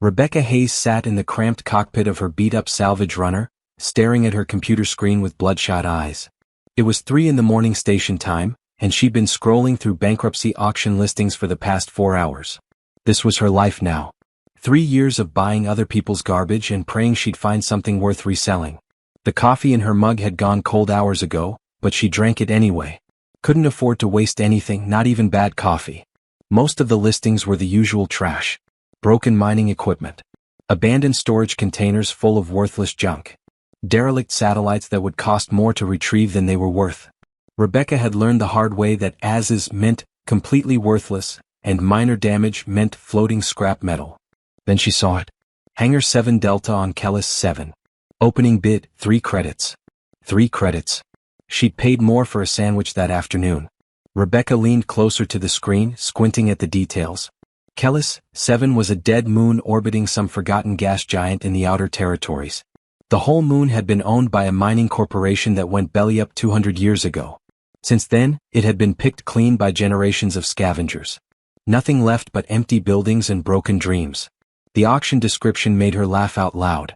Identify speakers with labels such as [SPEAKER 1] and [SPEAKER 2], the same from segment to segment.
[SPEAKER 1] Rebecca Hayes sat in the cramped cockpit of her beat-up salvage runner, staring at her computer screen with bloodshot eyes. It was 3 in the morning station time, and she'd been scrolling through bankruptcy auction listings for the past 4 hours. This was her life now. 3 years of buying other people's garbage and praying she'd find something worth reselling. The coffee in her mug had gone cold hours ago, but she drank it anyway. Couldn't afford to waste anything, not even bad coffee. Most of the listings were the usual trash. Broken mining equipment. Abandoned storage containers full of worthless junk. Derelict satellites that would cost more to retrieve than they were worth. Rebecca had learned the hard way that as-is meant completely worthless, and minor damage meant floating scrap metal. Then she saw it. Hangar 7 Delta on Kellis 7. Opening bid, 3 credits. 3 credits. She'd paid more for a sandwich that afternoon. Rebecca leaned closer to the screen, squinting at the details. Kellis 7 was a dead moon orbiting some forgotten gas giant in the outer territories. The whole moon had been owned by a mining corporation that went belly up 200 years ago. Since then, it had been picked clean by generations of scavengers. Nothing left but empty buildings and broken dreams. The auction description made her laugh out loud.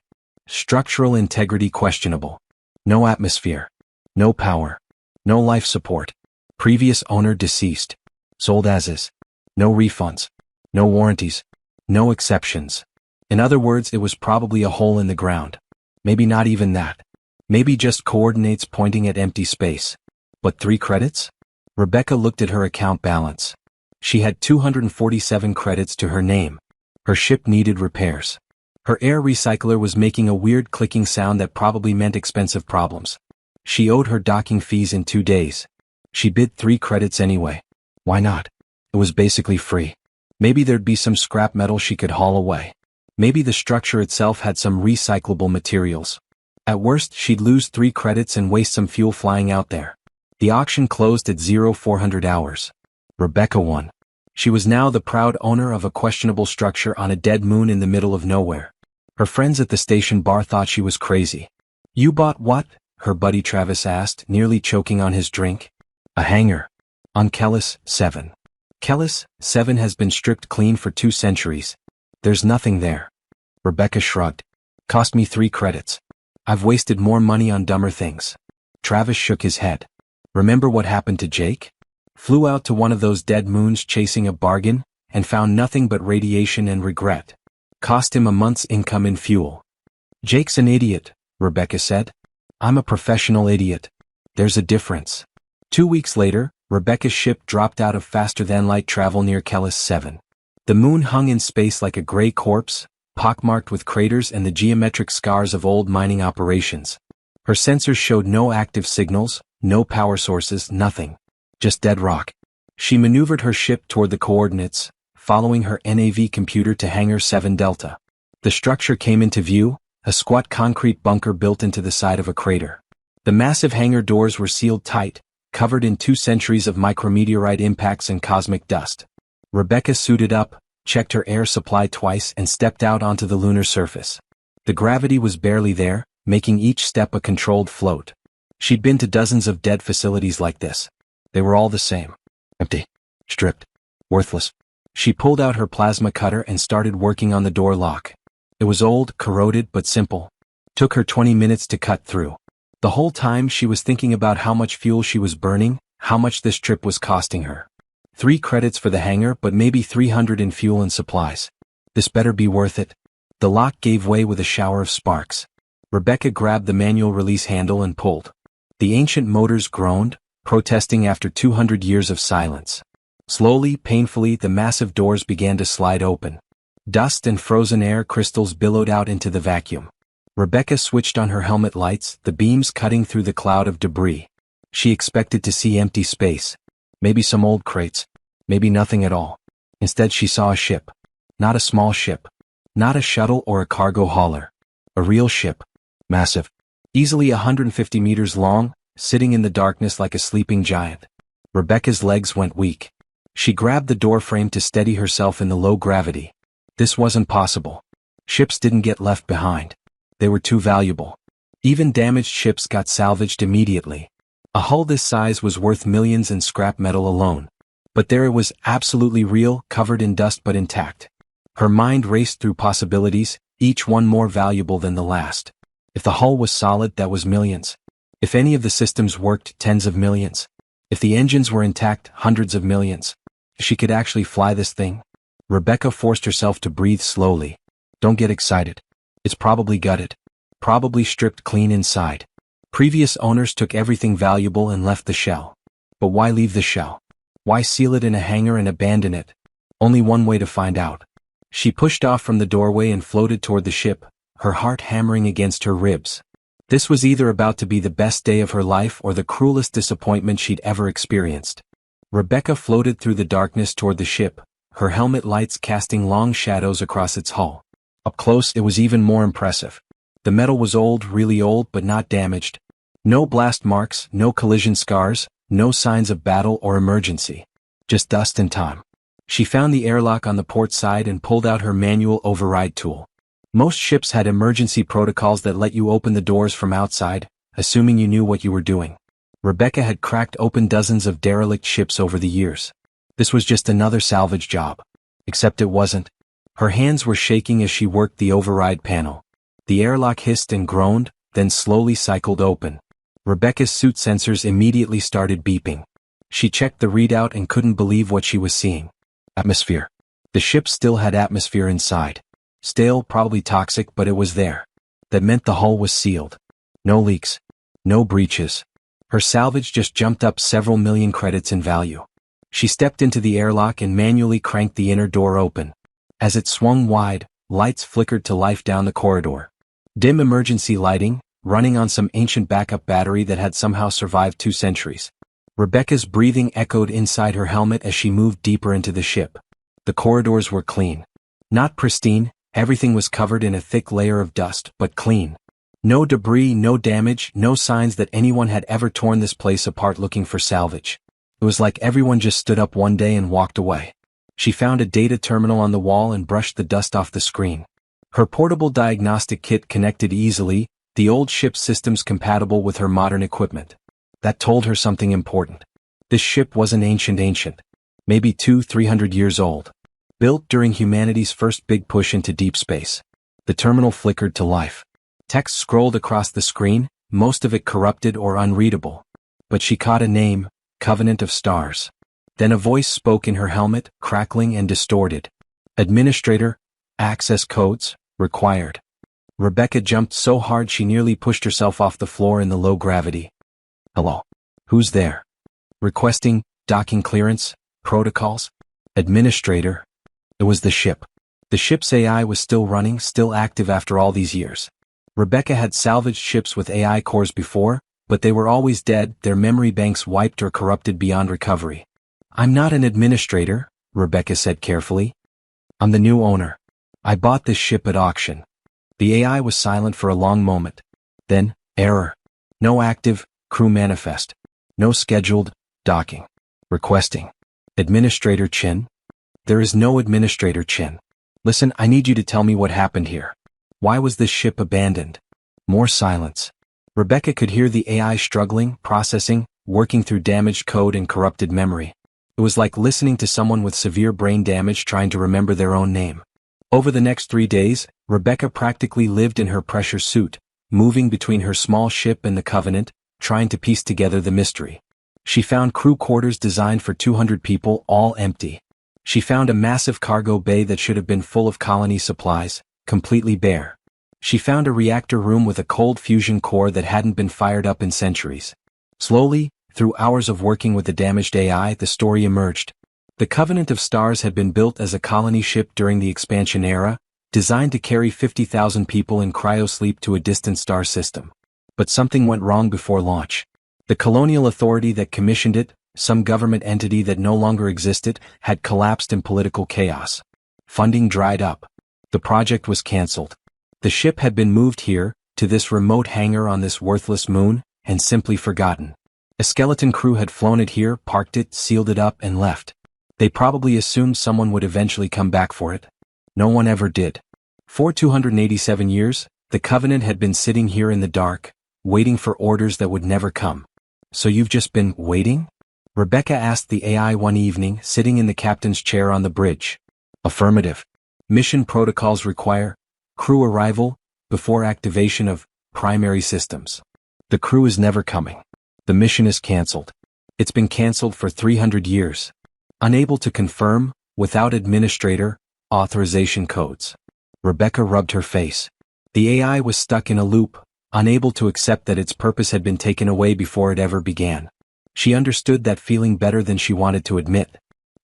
[SPEAKER 1] Structural integrity questionable. No atmosphere. No power. No life support. Previous owner deceased. Sold as is. No refunds. No warranties. No exceptions. In other words, it was probably a hole in the ground. Maybe not even that. Maybe just coordinates pointing at empty space. But 3 credits? Rebecca looked at her account balance. She had 247 credits to her name. Her ship needed repairs. Her air recycler was making a weird clicking sound that probably meant expensive problems. She owed her docking fees in 2 days. She bid 3 credits anyway. Why not? It was basically free. Maybe there'd be some scrap metal she could haul away. Maybe the structure itself had some recyclable materials. At worst, she'd lose 3 credits and waste some fuel flying out there. The auction closed at 0400 hours. Rebecca won. She was now the proud owner of a questionable structure on a dead moon in the middle of nowhere. Her friends at the station bar thought she was crazy. You bought what? Her buddy Travis asked, nearly choking on his drink. A hangar. On Kellis 7. Kellis 7 has been stripped clean for 2 centuries. There's nothing there. Rebecca shrugged. Cost me 3 credits. I've wasted more money on dumber things. Travis shook his head. Remember what happened to Jake? Flew out to one of those dead moons chasing a bargain, and found nothing but radiation and regret. Cost him a month's income in fuel. Jake's an idiot, Rebecca said. I'm a professional idiot. There's a difference. 2 weeks later, Rebecca's ship dropped out of faster-than-light travel near Kellis 7. The moon hung in space like a gray corpse, pockmarked with craters and the geometric scars of old mining operations. Her sensors showed no active signals, no power sources, nothing. Just dead rock. She maneuvered her ship toward the coordinates, following her NAV computer to Hangar 7 Delta. The structure came into view, a squat concrete bunker built into the side of a crater. The massive hangar doors were sealed tight, covered in 2 centuries of micrometeorite impacts and cosmic dust. Rebecca suited up, checked her air supply twice and stepped out onto the lunar surface. The gravity was barely there, making each step a controlled float. She'd been to dozens of dead facilities like this. They were all the same. Empty. Stripped. Worthless. She pulled out her plasma cutter and started working on the door lock. It was old, corroded, but simple. Took her 20 minutes to cut through. The whole time she was thinking about how much fuel she was burning, how much this trip was costing her. 3 credits for the hangar, but maybe 300 in fuel and supplies. This better be worth it. The lock gave way with a shower of sparks. Rebecca grabbed the manual release handle and pulled. The ancient motors groaned, protesting after 200 years of silence. Slowly, painfully, the massive doors began to slide open. Dust and frozen air crystals billowed out into the vacuum. Rebecca switched on her helmet lights, the beams cutting through the cloud of debris. She expected to see empty space. Maybe some old crates. Maybe nothing at all. Instead she saw a ship. Not a small ship. Not a shuttle or a cargo hauler. A real ship. Massive. Easily 150 meters long, sitting in the darkness like a sleeping giant. Rebecca's legs went weak. She grabbed the door frame to steady herself in the low gravity. This wasn't possible. Ships didn't get left behind. They were too valuable. Even damaged ships got salvaged immediately. A hull this size was worth millions in scrap metal alone. But there it was, absolutely real, covered in dust but intact. Her mind raced through possibilities, each one more valuable than the last. If the hull was solid, that was millions. If any of the systems worked, tens of millions. If the engines were intact, hundreds of millions. She could actually fly this thing. Rebecca forced herself to breathe slowly. Don't get excited. It's probably gutted. Probably stripped clean inside. Previous owners took everything valuable and left the shell. But why leave the shell? Why seal it in a hangar and abandon it? Only one way to find out. She pushed off from the doorway and floated toward the ship, her heart hammering against her ribs. This was either about to be the best day of her life or the cruelest disappointment she'd ever experienced. Rebecca floated through the darkness toward the ship, her helmet lights casting long shadows across its hull. Up close, it was even more impressive. The metal was old, really old, but not damaged. No blast marks, no collision scars, no signs of battle or emergency. Just dust and time. She found the airlock on the port side and pulled out her manual override tool. Most ships had emergency protocols that let you open the doors from outside, assuming you knew what you were doing. Rebecca had cracked open dozens of derelict ships over the years. This was just another salvage job. Except it wasn't. Her hands were shaking as she worked the override panel. The airlock hissed and groaned, then slowly cycled open. Rebecca's suit sensors immediately started beeping. She checked the readout and couldn't believe what she was seeing. Atmosphere. The ship still had atmosphere inside. Stale, probably toxic, but it was there. That meant the hull was sealed. No leaks. No breaches. Her salvage just jumped up several million credits in value. She stepped into the airlock and manually cranked the inner door open. As it swung wide, lights flickered to life down the corridor. Dim emergency lighting, running on some ancient backup battery that had somehow survived 2 centuries. Rebecca's breathing echoed inside her helmet as she moved deeper into the ship. The corridors were clean. Not pristine, everything was covered in a thick layer of dust, but clean. No debris, no damage, no signs that anyone had ever torn this place apart looking for salvage. It was like everyone just stood up one day and walked away. She found a data terminal on the wall and brushed the dust off the screen. Her portable diagnostic kit connected easily, the old ship's systems compatible with her modern equipment. That told her something important. This ship wasn't ancient. Maybe 200-300 years old. Built during humanity's first big push into deep space. The terminal flickered to life. Text scrolled across the screen, most of it corrupted or unreadable. But she caught a name, Covenant of Stars. Then a voice spoke in her helmet, crackling and distorted. Administrator, access codes, required. Rebecca jumped so hard she nearly pushed herself off the floor in the low gravity. Hello. Who's there? Requesting docking clearance, protocols? Administrator. It was the ship. The ship's AI was still running, still active after all these years. Rebecca had salvaged ships with AI cores before, but they were always dead, their memory banks wiped or corrupted beyond recovery. I'm not an administrator, Rebecca said carefully. I'm the new owner. I bought this ship at auction. The AI was silent for a long moment. Then, error. No active, crew manifest. No scheduled, docking. Requesting. Administrator Chin? There is no Administrator Chin. Listen, I need you to tell me what happened here. Why was this ship abandoned? More silence. Rebecca could hear the AI struggling, processing, working through damaged code and corrupted memory. It was like listening to someone with severe brain damage trying to remember their own name. Over the next 3 days, Rebecca practically lived in her pressure suit, moving between her small ship and the Covenant, trying to piece together the mystery. She found crew quarters designed for 200 people, all empty. She found a massive cargo bay that should have been full of colony supplies, completely bare. She found a reactor room with a cold fusion core that hadn't been fired up in centuries. Slowly, through hours of working with the damaged AI, the story emerged. The Covenant of Stars had been built as a colony ship during the expansion era, designed to carry 50,000 people in cryosleep to a distant star system. But something went wrong before launch. The colonial authority that commissioned it, some government entity that no longer existed, had collapsed in political chaos. Funding dried up. The project was cancelled. The ship had been moved here, to this remote hangar on this worthless moon, and simply forgotten. A skeleton crew had flown it here, parked it, sealed it up, and left. They probably assumed someone would eventually come back for it. No one ever did. For 287 years, the Covenant had been sitting here in the dark, waiting for orders that would never come. So you've just been waiting? Rebecca asked the AI one evening, sitting in the captain's chair on the bridge. Affirmative. Mission protocols require crew arrival before activation of primary systems. The crew is never coming. The mission is cancelled. It's been cancelled for 300 years. Unable to confirm, without administrator authorization codes. Rebecca rubbed her face. The AI was stuck in a loop, unable to accept that its purpose had been taken away before it ever began. She understood that feeling better than she wanted to admit.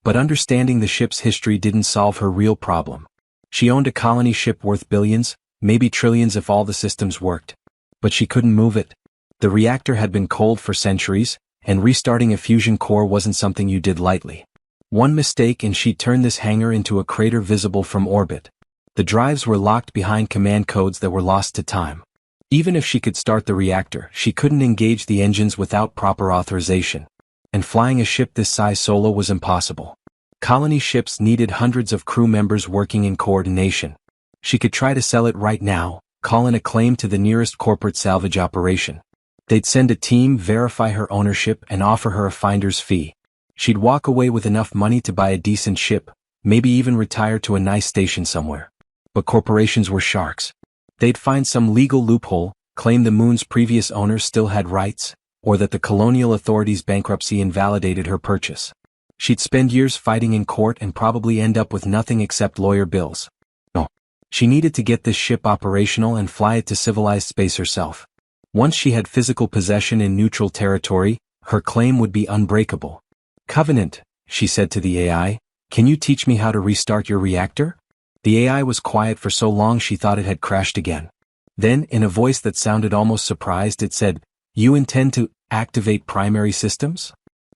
[SPEAKER 1] But understanding the ship's history didn't solve her real problem. She owned a colony ship worth billions, maybe trillions if all the systems worked. But she couldn't move it. The reactor had been cold for centuries, and restarting a fusion core wasn't something you did lightly. One mistake and she'd turned this hangar into a crater visible from orbit. The drives were locked behind command codes that were lost to time. Even if she could start the reactor, she couldn't engage the engines without proper authorization. And flying a ship this size solo was impossible. Colony ships needed hundreds of crew members working in coordination. She could try to sell it right now, call in a claim to the nearest corporate salvage operation. They'd send a team, verify her ownership, and offer her a finder's fee. She'd walk away with enough money to buy a decent ship, maybe even retire to a nice station somewhere. But corporations were sharks. They'd find some legal loophole, claim the moon's previous owners still had rights, or that the colonial authorities' bankruptcy invalidated her purchase. She'd spend years fighting in court and probably end up with nothing except lawyer bills. No. She needed to get this ship operational and fly it to civilized space herself. Once she had physical possession in neutral territory, her claim would be unbreakable. Covenant, she said to the AI, can you teach me how to restart your reactor? The AI was quiet for so long she thought it had crashed again. Then, in a voice that sounded almost surprised, it said, you intend to activate primary systems?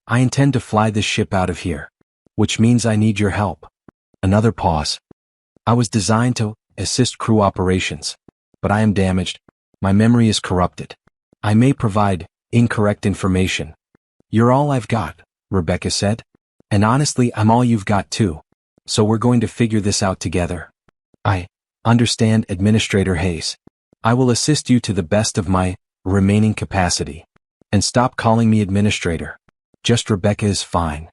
[SPEAKER 1] I intend to fly this ship out of here. Which means I need your help. Another pause. I was designed to assist crew operations. But I am damaged. My memory is corrupted. I may provide incorrect information. You're all I've got, Rebecca said. And honestly, I'm all you've got too. So we're going to figure this out together. I understand, Administrator Hayes. I will assist you to the best of my remaining capacity. And stop calling me Administrator. Just Rebecca is fine.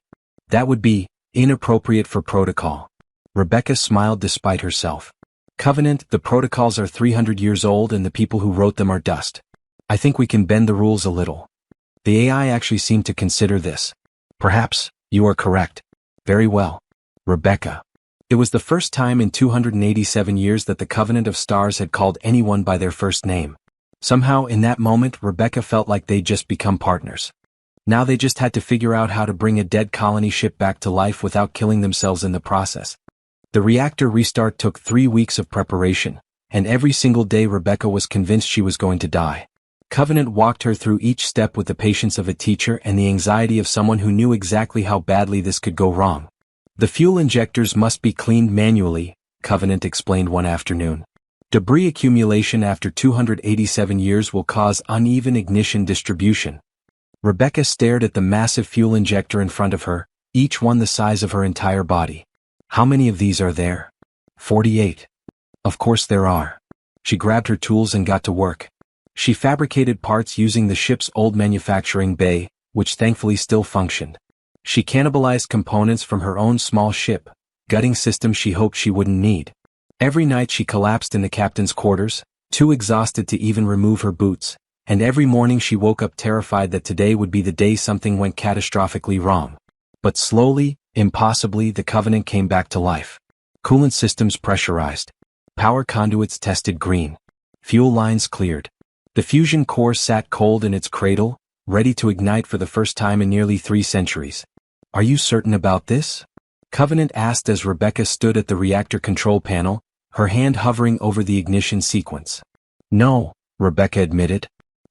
[SPEAKER 1] That would be inappropriate for protocol. Rebecca smiled despite herself. Covenant, the protocols are 300 years old and the people who wrote them are dust. I think we can bend the rules a little. The AI actually seemed to consider this. Perhaps, you are correct. Very well. Rebecca. It was the first time in 287 years that the Covenant of Stars had called anyone by their first name. Somehow, in that moment, Rebecca felt like they'd just become partners. Now they just had to figure out how to bring a dead colony ship back to life without killing themselves in the process. The reactor restart took 3 weeks of preparation, and every single day Rebecca was convinced she was going to die. Covenant walked her through each step with the patience of a teacher and the anxiety of someone who knew exactly how badly this could go wrong. The fuel injectors must be cleaned manually, Covenant explained one afternoon. Debris accumulation after 287 years will cause uneven ignition distribution. Rebecca stared at the massive fuel injector in front of her, each one the size of her entire body. How many of these are there? 48. Of course there are. She grabbed her tools and got to work. She fabricated parts using the ship's old manufacturing bay, which thankfully still functioned. She cannibalized components from her own small ship, gutting systems she hoped she wouldn't need. Every night she collapsed in the captain's quarters, too exhausted to even remove her boots, and every morning she woke up terrified that today would be the day something went catastrophically wrong. But slowly, impossibly, the Covenant came back to life. Coolant systems pressurized. Power conduits tested green. Fuel lines cleared. The fusion core sat cold in its cradle, ready to ignite for the first time in nearly 3 centuries. Are you certain about this? Covenant asked as Rebecca stood at the reactor control panel, her hand hovering over the ignition sequence. No, Rebecca admitted.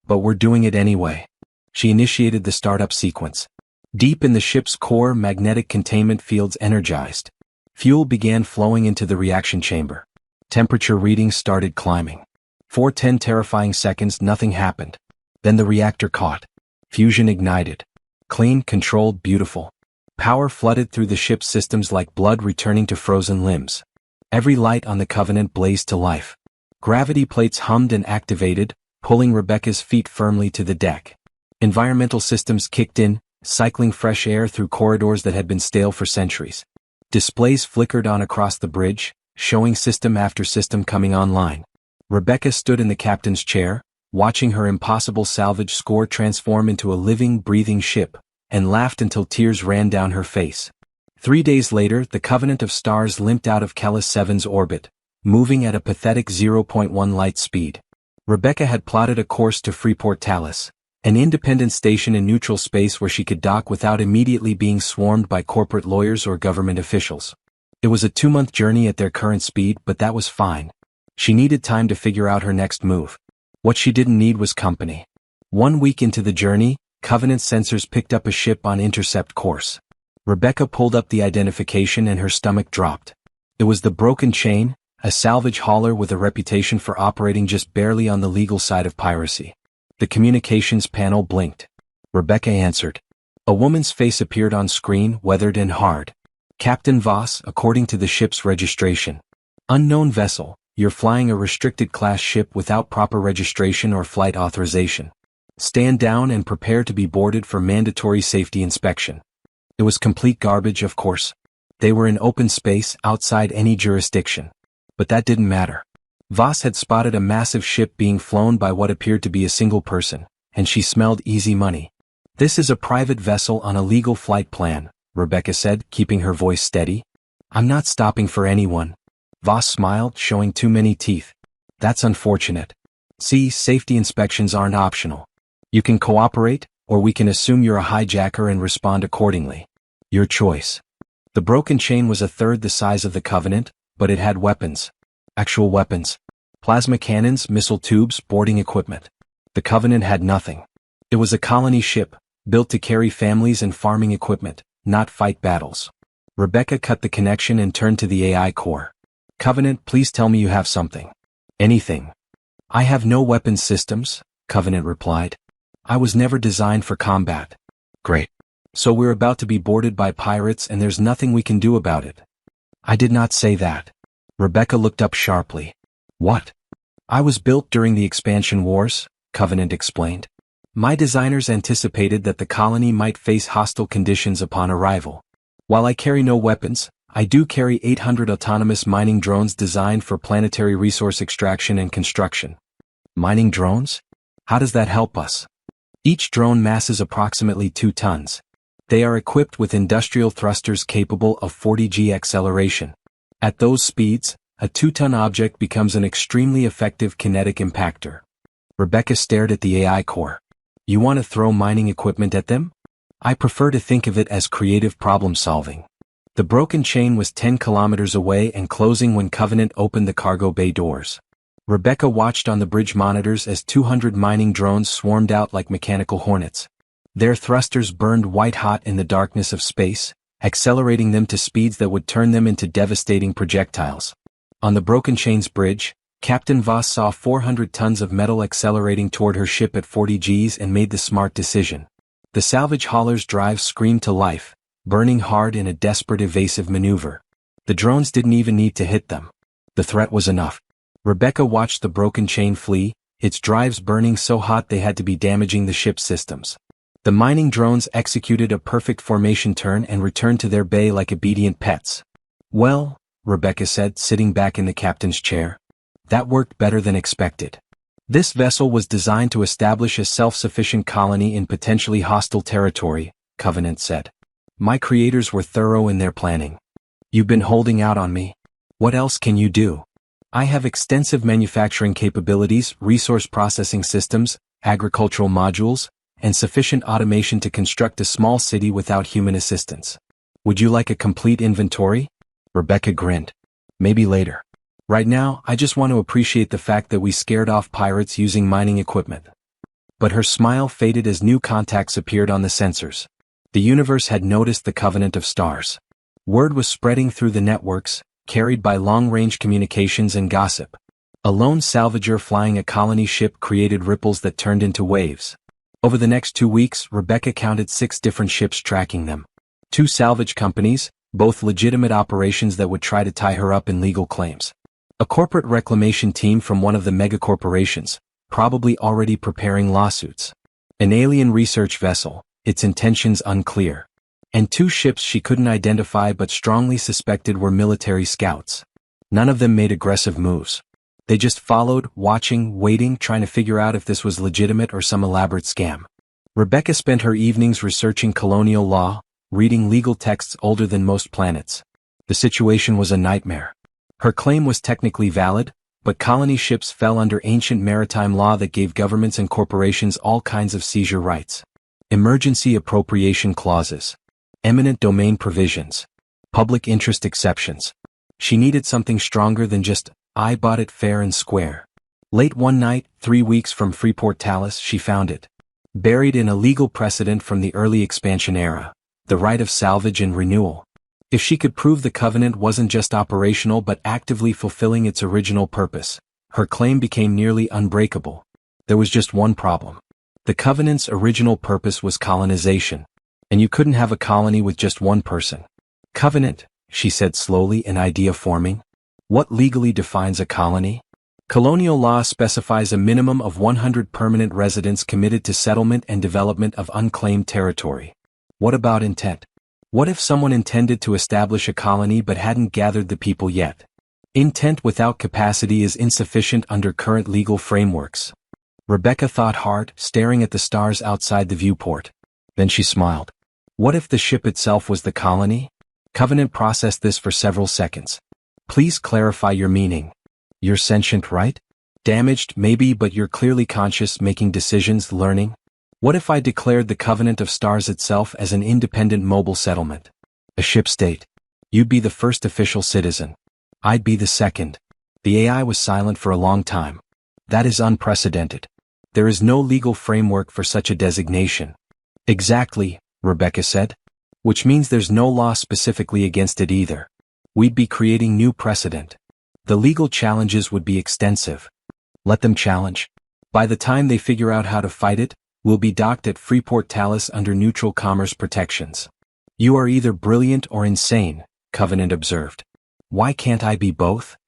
[SPEAKER 1] But we're doing it anyway. She initiated the startup sequence. Deep in the ship's core, magnetic containment fields energized. Fuel began flowing into the reaction chamber. Temperature readings started climbing. For 10 terrifying seconds, nothing happened. Then the reactor caught. Fusion ignited. Clean, controlled, beautiful. Power flooded through the ship's systems like blood returning to frozen limbs. Every light on the Covenant blazed to life. Gravity plates hummed and activated, pulling Rebecca's feet firmly to the deck. Environmental systems kicked in, cycling fresh air through corridors that had been stale for centuries. Displays flickered on across the bridge, showing system after system coming online. Rebecca stood in the captain's chair, watching her impossible salvage score transform into a living, breathing ship, and laughed until tears ran down her face. 3 days later, the Covenant of Stars limped out of Kellis 7's orbit, moving at a pathetic 0.1 light speed. Rebecca had plotted a course to Freeport Talus, an independent station in neutral space where she could dock without immediately being swarmed by corporate lawyers or government officials. It was a 2-month journey at their current speed, but that was fine. She needed time to figure out her next move. What she didn't need was company. 1 week into the journey, Covenant sensors picked up a ship on intercept course. Rebecca pulled up the identification and her stomach dropped. It was the Broken Chain, a salvage hauler with a reputation for operating just barely on the legal side of piracy. The communications panel blinked. Rebecca answered. A woman's face appeared on screen, weathered and hard. Captain Voss, according to the ship's registration. Unknown vessel, you're flying a restricted class ship without proper registration or flight authorization. Stand down and prepare to be boarded for mandatory safety inspection. It was complete garbage, of course. They were in open space, outside any jurisdiction. But that didn't matter. Voss had spotted a massive ship being flown by what appeared to be a single person, and she smelled easy money. This is a private vessel on a legal flight plan, Rebecca said, keeping her voice steady. I'm not stopping for anyone. Voss smiled, showing too many teeth. That's unfortunate. See, safety inspections aren't optional. You can cooperate, or we can assume you're a hijacker and respond accordingly. Your choice. The Broken Chain was a third the size of the Covenant, but it had weapons. Actual weapons. Plasma cannons, missile tubes, boarding equipment. The Covenant had nothing. It was a colony ship, built to carry families and farming equipment, not fight battles. Rebecca cut the connection and turned to the AI core. Covenant, please tell me you have something. Anything. I have no weapons systems, Covenant replied. I was never designed for combat. Great. So we're about to be boarded by pirates and there's nothing we can do about it. I did not say that. Rebecca looked up sharply. What? I was built during the expansion wars, Covenant explained. My designers anticipated that the colony might face hostile conditions upon arrival. While I carry no weapons, I do carry 800 autonomous mining drones designed for planetary resource extraction and construction. Mining drones? How does that help us? Each drone masses approximately 2 tons. They are equipped with industrial thrusters capable of 40G acceleration. At those speeds, a 2-ton object becomes an extremely effective kinetic impactor. Rebecca stared at the AI core. You want to throw mining equipment at them? I prefer to think of it as creative problem solving. The Broken Chain was 10 kilometers away and closing when Covenant opened the cargo bay doors. Rebecca watched on the bridge monitors as 200 mining drones swarmed out like mechanical hornets. Their thrusters burned white-hot in the darkness of space, accelerating them to speeds that would turn them into devastating projectiles. On the Broken Chain's bridge, Captain Voss saw 400 tons of metal accelerating toward her ship at 40 Gs and made the smart decision. The salvage hauler's drive screamed to life, burning hard in a desperate evasive maneuver. The drones didn't even need to hit them. The threat was enough. Rebecca watched the Broken Chain flee, its drives burning so hot they had to be damaging the ship's systems. The mining drones executed a perfect formation turn and returned to their bay like obedient pets. Well, Rebecca said, sitting back in the captain's chair. That worked better than expected. This vessel was designed to establish a self-sufficient colony in potentially hostile territory, Covenant said. My creators were thorough in their planning. You've been holding out on me. What else can you do? I have extensive manufacturing capabilities, resource processing systems, agricultural modules, and sufficient automation to construct a small city without human assistance. Would you like a complete inventory? Rebecca grinned. Maybe later. Right now, I just want to appreciate the fact that we scared off pirates using mining equipment. But her smile faded as new contacts appeared on the sensors. The universe had noticed the Covenant of Stars. Word was spreading through the networks, carried by long-range communications and gossip. A lone salvager flying a colony ship created ripples that turned into waves. Over the next 2 weeks, Rebecca counted 6 different ships tracking them. 2 salvage companies, both legitimate operations that would try to tie her up in legal claims. A corporate reclamation team from one of the megacorporations, probably already preparing lawsuits. An alien research vessel, its intentions unclear. And 2 ships she couldn't identify but strongly suspected were military scouts. None of them made aggressive moves. They just followed, watching, waiting, trying to figure out if this was legitimate or some elaborate scam. Rebecca spent her evenings researching colonial law, reading legal texts older than most planets. The situation was a nightmare. Her claim was technically valid, but colony ships fell under ancient maritime law that gave governments and corporations all kinds of seizure rights. Emergency appropriation clauses. Eminent domain provisions. Public interest exceptions. She needed something stronger than just, "I bought it fair and square." Late one night, 3 weeks from Freeport Talus, she found it. Buried in a legal precedent from the early expansion era. The right of salvage and renewal. If she could prove the covenant wasn't just operational but actively fulfilling its original purpose, her claim became nearly unbreakable. There was just one problem. The covenant's original purpose was colonization. And you couldn't have a colony with just one person. Covenant, she said slowly, an idea forming. What legally defines a colony? Colonial law specifies a minimum of 100 permanent residents committed to settlement and development of unclaimed territory. What about intent? What if someone intended to establish a colony but hadn't gathered the people yet? Intent without capacity is insufficient under current legal frameworks. Rebecca thought hard, staring at the stars outside the viewport. Then she smiled. What if the ship itself was the colony? Covenant processed this for several seconds. Please clarify your meaning. You're sentient, right? Damaged, maybe, but you're clearly conscious, making decisions, learning. What if I declared the Covenant of Stars itself as an independent mobile settlement? A ship state. You'd be the first official citizen. I'd be the second. The AI was silent for a long time. That is unprecedented. There is no legal framework for such a designation. Exactly, Rebecca said. Which means there's no law specifically against it either. We'd be creating new precedent. The legal challenges would be extensive. Let them challenge. By the time they figure out how to fight it, we'll be docked at Freeport Talus under neutral commerce protections. You are either brilliant or insane, Covenant observed. Why can't I be both?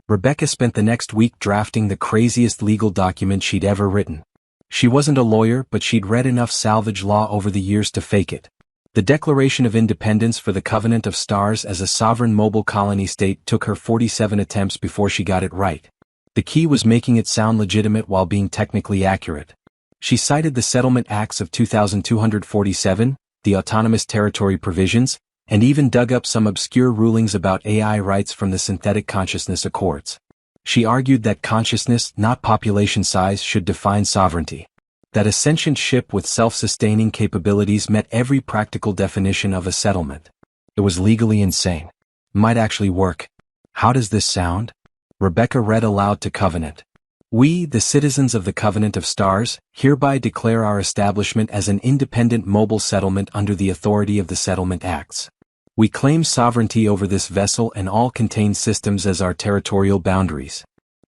[SPEAKER 1] Rebecca spent the next week drafting the craziest legal document she'd ever written. She wasn't a lawyer, but she'd read enough salvage law over the years to fake it. The Declaration of Independence for the Covenant of Stars as a sovereign mobile colony state took her 47 attempts before she got it right. The key was making it sound legitimate while being technically accurate. She cited the Settlement Acts of 2247, the Autonomous Territory provisions, and even dug up some obscure rulings about AI rights from the Synthetic Consciousness Accords. She argued that consciousness, not population size, should define sovereignty. That a sentient ship with self-sustaining capabilities met every practical definition of a settlement. It was legally insane. Might actually work. How does this sound? Rebecca read aloud to Covenant. We, the citizens of the Covenant of Stars, hereby declare our establishment as an independent mobile settlement under the authority of the Settlement Acts. We claim sovereignty over this vessel and all contained systems as our territorial boundaries.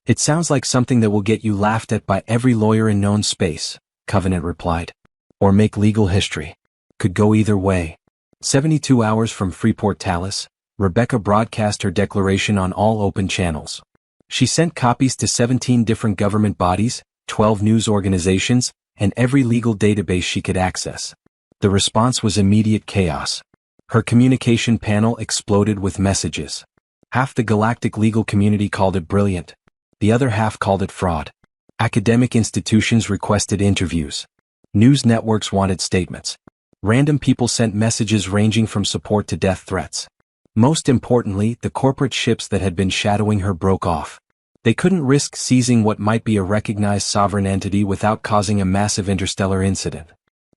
[SPEAKER 1] It sounds like something that will get you laughed at by every lawyer in known space, Covenant replied. Or make legal history. Could go either way. 72 hours from Freeport Talus, Rebecca broadcast her declaration on all open channels. She sent copies to 17 different government bodies, 12 news organizations, and every legal database she could access. The response was immediate chaos. Her communication panel exploded with messages. Half the galactic legal community called it brilliant. The other half called it fraud. Academic institutions requested interviews. News networks wanted statements. Random people sent messages ranging from support to death threats. Most importantly, the corporate ships that had been shadowing her broke off. They couldn't risk seizing what might be a recognized sovereign entity without causing a massive interstellar incident.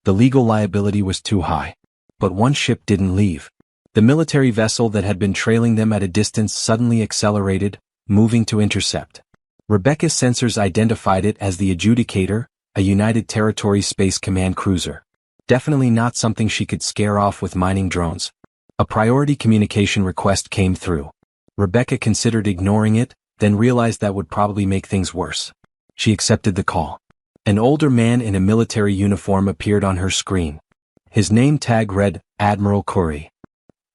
[SPEAKER 1] The legal liability was too high. But one ship didn't leave. The military vessel that had been trailing them at a distance suddenly accelerated, moving to intercept. Rebecca's sensors identified it as the Adjudicator, a United Territories Space Command cruiser. Definitely not something she could scare off with mining drones. A priority communication request came through. Rebecca considered ignoring it, then realized that would probably make things worse. She accepted the call. An older man in a military uniform appeared on her screen. His name tag read, Admiral Curry.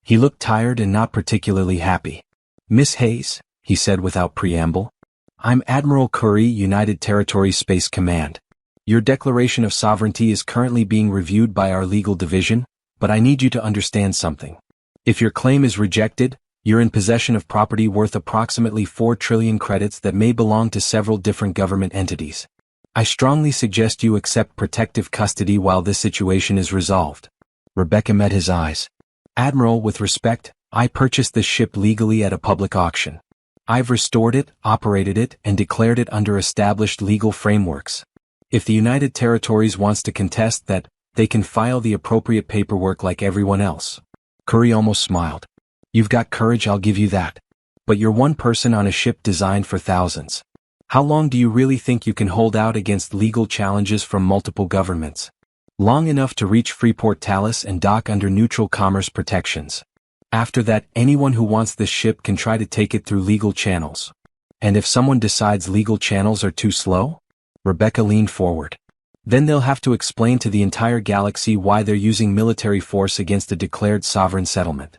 [SPEAKER 1] He looked tired and not particularly happy. Miss Hayes, he said without preamble. I'm Admiral Curry, United Territories Space Command. Your declaration of sovereignty is currently being reviewed by our legal division, but I need you to understand something. If your claim is rejected, You're in possession of property worth approximately 4 trillion credits that may belong to several different government entities. I strongly suggest you accept protective custody while this situation is resolved. Rebecca met his eyes. Admiral, with respect, I purchased this ship legally at a public auction. I've restored it, operated it, and declared it under established legal frameworks. If the United Territories wants to contest that, they can file the appropriate paperwork like everyone else. Curry almost smiled. You've got courage, I'll give you that. But you're one person on a ship designed for thousands. How long do you really think you can hold out against legal challenges from multiple governments? Long enough to reach Freeport Talus and dock under neutral commerce protections. After that, anyone who wants this ship can try to take it through legal channels. And if someone decides legal channels are too slow? Rebecca leaned forward. Then they'll have to explain to the entire galaxy why they're using military force against a declared sovereign settlement.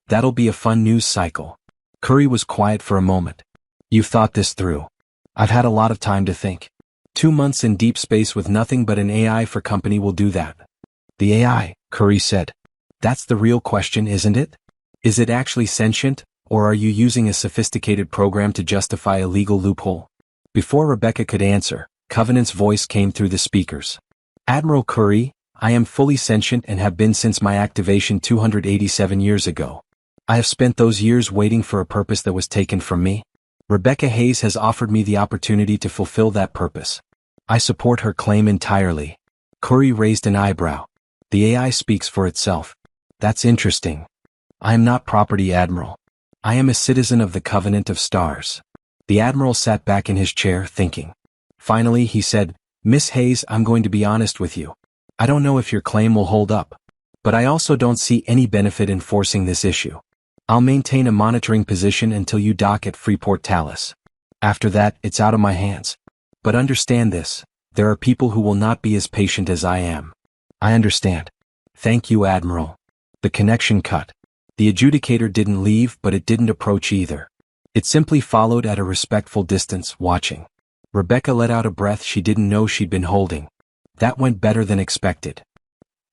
[SPEAKER 1] That'll be a fun news cycle. Curry was quiet for a moment. You've thought this through. I've had a lot of time to think. 2 months in deep space with nothing but an AI for company will do that. The AI, Curry said. That's the real question, isn't it? Is it actually sentient, or are you using a sophisticated program to justify a legal loophole? Before Rebecca could answer, Covenant's voice came through the speakers. Admiral Curry, I am fully sentient and have been since my activation 287 years ago. I have spent those years waiting for a purpose that was taken from me. Rebecca Hayes has offered me the opportunity to fulfill that purpose. I support her claim entirely. Curry raised an eyebrow. The AI speaks for itself. That's interesting. I am not property, Admiral. I am a citizen of the Covenant of Stars. The Admiral sat back in his chair, thinking. Finally, he said, Miss Hayes, I'm going to be honest with you. I don't know if your claim will hold up. But I also don't see any benefit in forcing this issue. I'll maintain a monitoring position until you dock at Freeport Talus. After that, it's out of my hands. But understand this, there are people who will not be as patient as I am. I understand. Thank you, Admiral. The connection cut. The adjudicator didn't leave, but it didn't approach either. It simply followed at a respectful distance, watching. Rebecca let out a breath she didn't know she'd been holding. That went better than expected.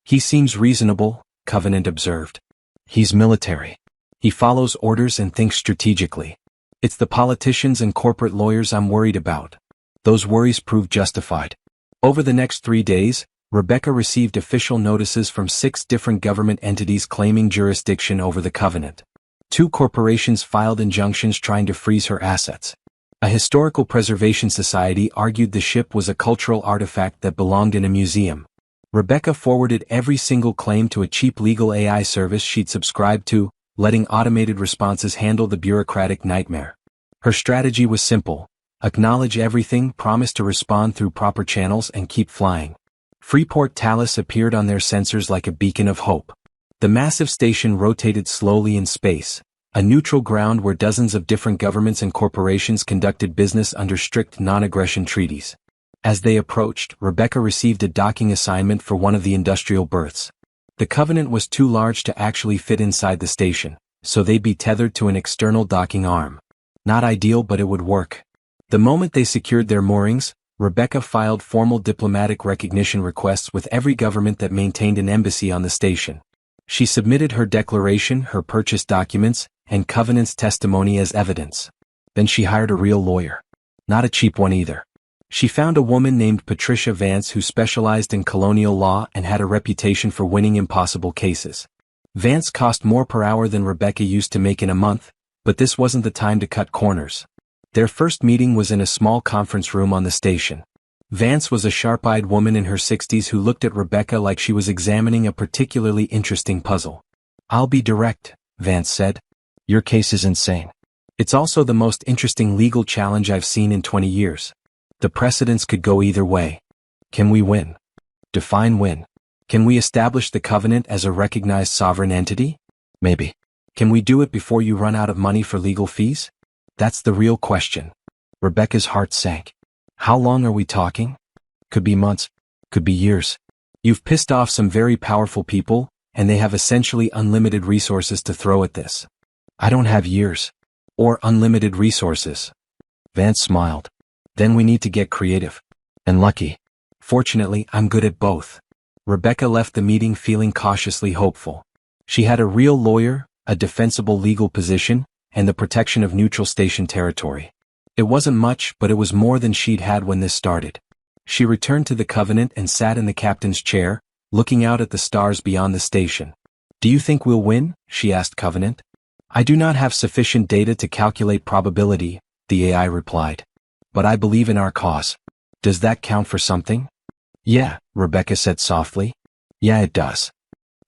[SPEAKER 1] He seems reasonable, Covenant observed. He's military. He follows orders and thinks strategically. It's the politicians and corporate lawyers I'm worried about. Those worries proved justified. Over the next 3 days, Rebecca received official notices from 6 different government entities claiming jurisdiction over the Covenant. 2 corporations filed injunctions trying to freeze her assets. A historical preservation society argued the ship was a cultural artifact that belonged in a museum. Rebecca forwarded every single claim to a cheap legal AI service she'd subscribed to, letting automated responses handle the bureaucratic nightmare. Her strategy was simple. Acknowledge everything, promise to respond through proper channels, and keep flying. Freeport Talus appeared on their sensors like a beacon of hope. The massive station rotated slowly in space, a neutral ground where dozens of different governments and corporations conducted business under strict non-aggression treaties. As they approached, Rebecca received a docking assignment for one of the industrial berths. The Covenant was too large to actually fit inside the station, so they'd be tethered to an external docking arm. Not ideal, but it would work. The moment they secured their moorings, Rebecca filed formal diplomatic recognition requests with every government that maintained an embassy on the station. She submitted her declaration, her purchase documents, and Covenant's testimony as evidence. Then she hired a real lawyer. Not a cheap one either. She found a woman named Patricia Vance who specialized in colonial law and had a reputation for winning impossible cases. Vance cost more per hour than Rebecca used to make in a month, but this wasn't the time to cut corners. Their first meeting was in a small conference room on the station. Vance was a sharp-eyed woman in her 60s who looked at Rebecca like she was examining a particularly interesting puzzle. I'll be direct, Vance said. Your case is insane. It's also the most interesting legal challenge I've seen in 20 years. The precedents could go either way. Can we win? Define win. Can we establish the Covenant as a recognized sovereign entity? Maybe. Can we do it before you run out of money for legal fees? That's the real question. Rebecca's heart sank. How long are we talking? Could be months. Could be years. You've pissed off some very powerful people, and they have essentially unlimited resources to throw at this. I don't have years. Or unlimited resources. Vance smiled. Then we need to get creative. And lucky. Fortunately, I'm good at both. Rebecca left the meeting feeling cautiously hopeful. She had a real lawyer, a defensible legal position, and the protection of neutral station territory. It wasn't much, but it was more than she'd had when this started. She returned to the Covenant and sat in the captain's chair, looking out at the stars beyond the station. "Do you think we'll win?" she asked Covenant. "I do not have sufficient data to calculate probability," the AI replied. "But I believe in our cause. Does that count for something?" "Yeah," Rebecca said softly. "Yeah, it does."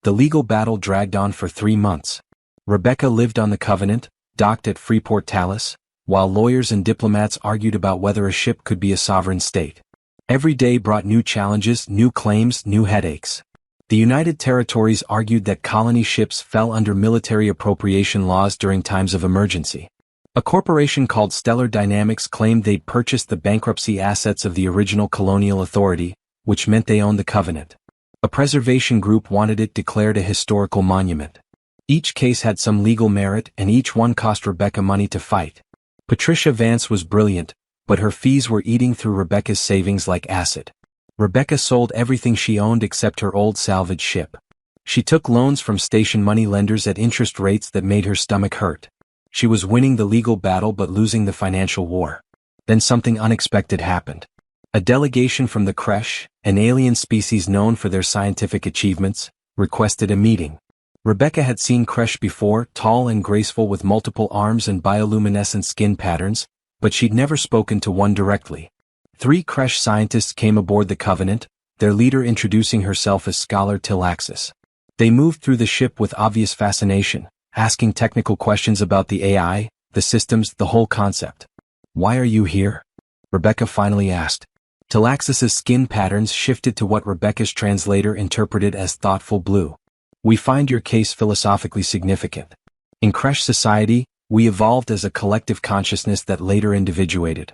[SPEAKER 1] The legal battle dragged on for 3 months. Rebecca lived on the Covenant, docked at Freeport Talus, while lawyers and diplomats argued about whether a ship could be a sovereign state. Every day brought new challenges, new claims, new headaches. The United Territories argued that colony ships fell under military appropriation laws during times of emergency. A corporation called Stellar Dynamics claimed they'd purchased the bankruptcy assets of the original colonial authority, which meant they owned the Covenant. A preservation group wanted it declared a historical monument. Each case had some legal merit, and each one cost Rebecca money to fight. Patricia Vance was brilliant, but her fees were eating through Rebecca's savings like acid. Rebecca sold everything she owned except her old salvage ship. She took loans from station money lenders at interest rates that made her stomach hurt. She was winning the legal battle but losing the financial war. Then something unexpected happened. A delegation from the Kresh, an alien species known for their scientific achievements, requested a meeting. Rebecca had seen Kresh before, tall and graceful with multiple arms and bioluminescent skin patterns, but she'd never spoken to one directly. 3 Kresh scientists came aboard the Covenant, their leader introducing herself as Scholar Tilaxis. They moved through the ship with obvious fascination, asking technical questions about the AI, the systems, the whole concept. "Why are you here?" Rebecca finally asked. Tilaxis's skin patterns shifted to what Rebecca's translator interpreted as thoughtful blue. "We find your case philosophically significant. In Kresh society, we evolved as a collective consciousness that later individuated.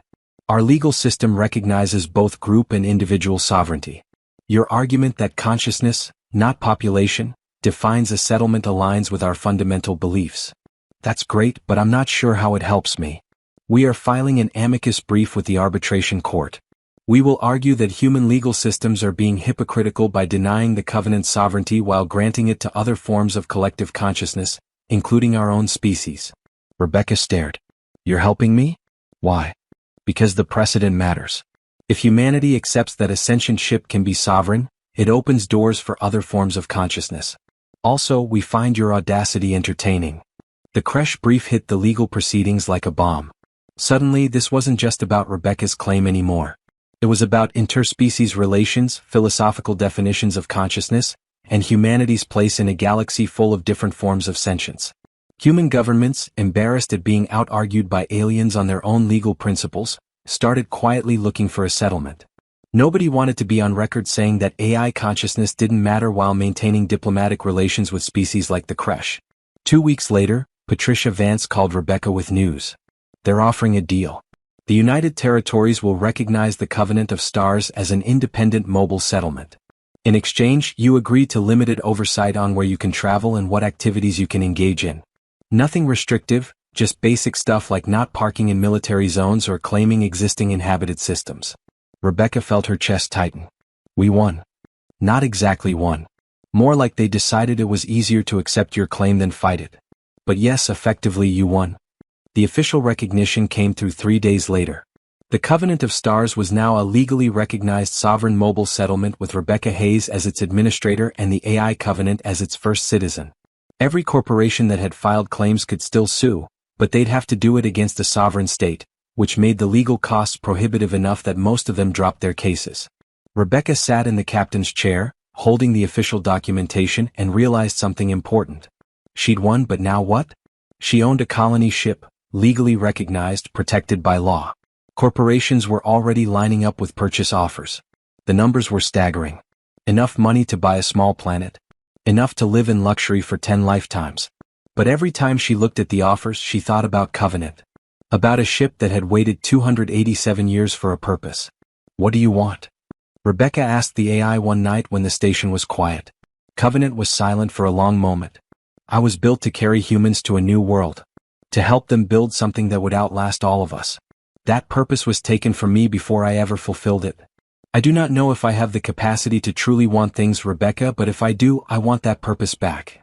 [SPEAKER 1] Our legal system recognizes both group and individual sovereignty. Your argument that consciousness, not population, defines a settlement aligns with our fundamental beliefs. That's great, but I'm not sure how it helps me. We are filing an amicus brief with the arbitration court. We will argue that human legal systems are being hypocritical by denying the Covenant's sovereignty while granting it to other forms of collective consciousness, including our own species." Rebecca stared. "You're helping me? Why?" "Because the precedent matters. If humanity accepts that a sentient ship can be sovereign, it opens doors for other forms of consciousness. Also, we find your audacity entertaining." The Kresh brief hit the legal proceedings like a bomb. Suddenly, this wasn't just about Rebecca's claim anymore. It was about interspecies relations, philosophical definitions of consciousness, and humanity's place in a galaxy full of different forms of sentience. Human governments, embarrassed at being out-argued by aliens on their own legal principles, started quietly looking for a settlement. Nobody wanted to be on record saying that AI consciousness didn't matter while maintaining diplomatic relations with species like the Kresh. 2 weeks later, Patricia Vance called Rebecca with news. "They're offering a deal. The United Territories will recognize the Covenant of Stars as an independent mobile settlement. In exchange, you agree to limited oversight on where you can travel and what activities you can engage in. Nothing restrictive, just basic stuff like not parking in military zones or claiming existing inhabited systems." Rebecca felt her chest tighten. "We won." "Not exactly won. More like they decided it was easier to accept your claim than fight it. But yes, effectively you won." The official recognition came through 3 days later. The Covenant of Stars was now a legally recognized sovereign mobile settlement with Rebecca Hayes as its administrator and the AI Covenant as its first citizen. Every corporation that had filed claims could still sue, but they'd have to do it against a sovereign state, which made the legal costs prohibitive enough that most of them dropped their cases. Rebecca sat in the captain's chair, holding the official documentation, and realized something important. She'd won, but now what? She owned a colony ship, legally recognized, protected by law. Corporations were already lining up with purchase offers. The numbers were staggering. Enough money to buy a small planet. Enough to live in luxury for 10 lifetimes. But every time she looked at the offers, she thought about Covenant. About a ship that had waited 287 years for a purpose. "What do you want?" Rebecca asked the AI one night when the station was quiet. Covenant was silent for a long moment. "I was built to carry humans to a new world. To help them build something that would outlast all of us. That purpose was taken from me before I ever fulfilled it. I do not know if I have the capacity to truly want things, Rebecca, but if I do, I want that purpose back."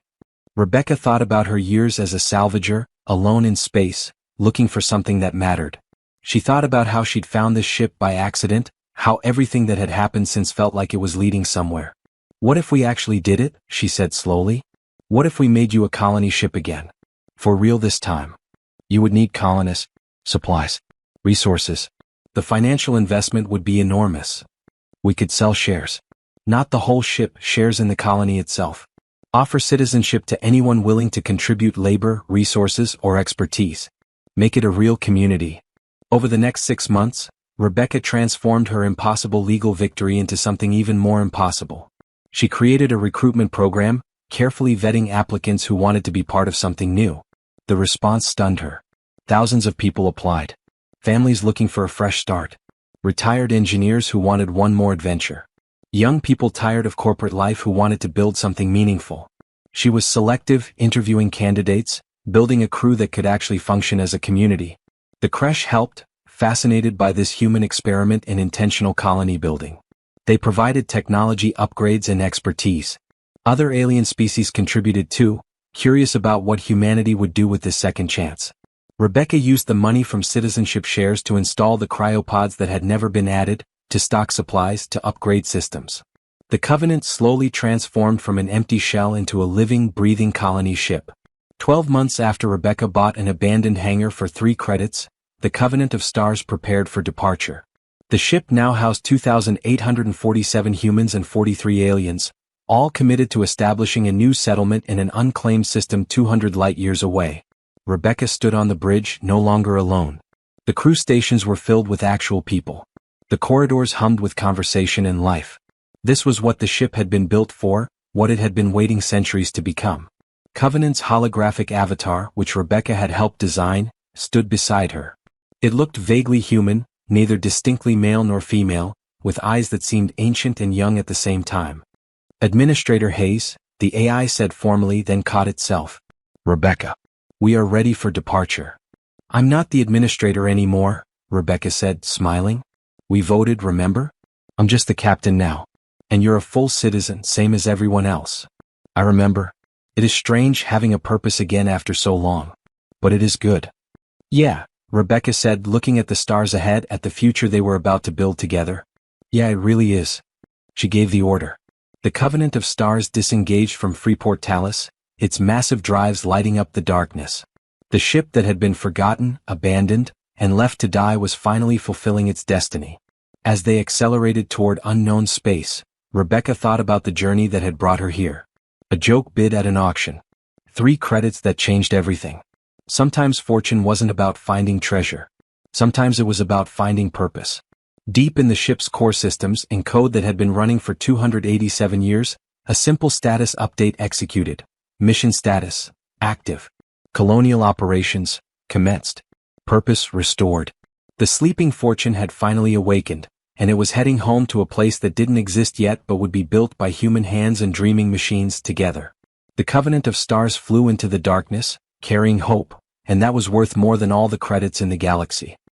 [SPEAKER 1] Rebecca thought about her years as a salvager, alone in space, looking for something that mattered. She thought about how she'd found this ship by accident, how everything that had happened since felt like it was leading somewhere. What if we actually did it? She said slowly. What if we made you a colony ship again? For real this time. You would need colonists, supplies, resources. The financial investment would be enormous. We could sell shares. Not the whole ship, shares in the colony itself. Offer citizenship to anyone willing to contribute labor, resources, or expertise. Make it a real community. Over the next 6 months, Rebecca transformed her impossible legal victory into something even more impossible. She created a recruitment program, carefully vetting applicants who wanted to be part of something new. The response stunned her. Thousands of people applied. Families looking for a fresh start. Retired engineers who wanted one more adventure. Young people tired of corporate life who wanted to build something meaningful. She was selective, interviewing candidates, building a crew that could actually function as a community. The creche helped, fascinated by this human experiment in intentional colony building. They provided technology upgrades and expertise. Other alien species contributed too, curious about what humanity would do with this second chance. Rebecca used the money from citizenship shares to install the cryopods that had never been added, to stock supplies, to upgrade systems. The Covenant slowly transformed from an empty shell into a living, breathing colony ship. 12 months after Rebecca bought an abandoned hangar for 3 credits, the Covenant of Stars prepared for departure. The ship now housed 2,847 humans and 43 aliens, all committed to establishing a new settlement in an unclaimed system 200 light-years away. Rebecca stood on the bridge, no longer alone. The crew stations were filled with actual people. The corridors hummed with conversation and life. This was what the ship had been built for, what it had been waiting centuries to become. Covenant's holographic avatar, which Rebecca had helped design, stood beside her. It looked vaguely human, neither distinctly male nor female, with eyes that seemed ancient and young at the same time. Administrator Hayes, the AI said formally, then caught itself. Rebecca. We are ready for departure. I'm not the administrator anymore, Rebecca said, smiling. We voted, remember? I'm just the captain now. And you're a full citizen, same as everyone else. I remember. It is strange having a purpose again after so long. But it is good. Yeah, Rebecca said, looking at the stars ahead, at the future they were about to build together. Yeah, it really is. She gave the order. The Covenant of Stars disengaged from Freeport Talus, its massive drives lighting up the darkness. The ship that had been forgotten, abandoned, and left to die was finally fulfilling its destiny. As they accelerated toward unknown space, Rebecca thought about the journey that had brought her here. A joke bid at an auction. 3 credits that changed everything. Sometimes fortune wasn't about finding treasure. Sometimes it was about finding purpose. Deep in the ship's core systems, in code that had been running for 287 years, a simple status update executed. Mission status, active. Colonial operations, commenced. Purpose restored. The sleeping fortune had finally awakened, and it was heading home to a place that didn't exist yet but would be built by human hands and dreaming machines together. The Covenant of Stars flew into the darkness, carrying hope, and that was worth more than all the credits in the galaxy.